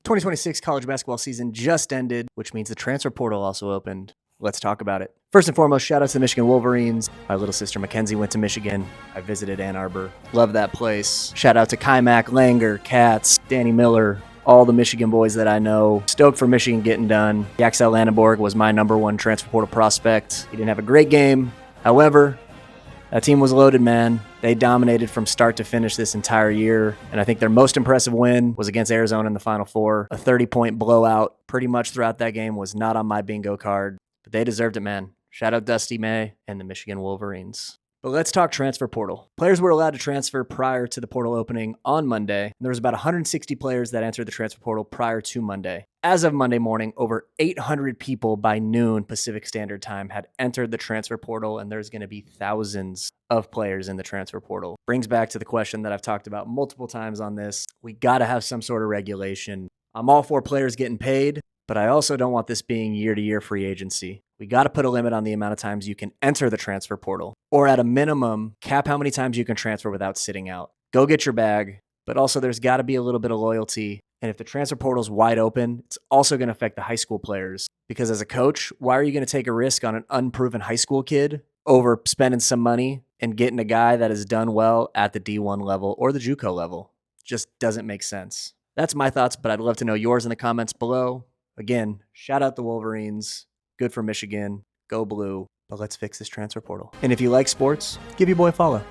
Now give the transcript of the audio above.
2026 college basketball season just ended, which means the transfer portal also opened. Let's talk about it. First and foremost, shout out to the Michigan Wolverines. My little sister Mackenzie went to Michigan. I visited Ann Arbor. Love that place. Shout out to Kymack, Langer, Katz, Danny Miller, all the Michigan boys that I know. Stoked for Michigan getting done. Yaxel Landenborg was my number one transfer portal prospect. He didn't have a great game. However, that team was loaded, man. They dominated from start to finish this entire year, and I think their most impressive win was against Arizona in the Final Four. A 30-point blowout pretty much throughout that game was not on my bingo card, but they deserved it, man. Shout out Dusty May and the Michigan Wolverines. But let's talk transfer portal. Players were allowed to transfer prior to the portal opening on Monday. There was about 160 players that entered the transfer portal prior to Monday. As of Monday morning, over 800 people by noon Pacific Standard Time had entered the transfer portal, and there's going to be thousands of players in the transfer portal. Brings back to the question that I've talked about multiple times on this. We got to have some sort of regulation. I'm all for players getting paid, but I also don't want this being year-to-year free agency. We got to put a limit on the amount of times you can enter the transfer portal, or at a minimum, cap how many times you can transfer without sitting out. Go get your bag, but also there's got to be a little bit of loyalty. And if the transfer portal is wide open, it's also going to affect the high school players. Because as a coach, why are you going to take a risk on an unproven high school kid over spending some money and getting a guy that has done well at the D1 level or the JUCO level? Just doesn't make sense. That's my thoughts, but I'd love to know yours in the comments below. Again, shout out the Wolverines. Good for Michigan. Go blue. But let's fix this transfer portal. And if you like sports, give your boy a follow.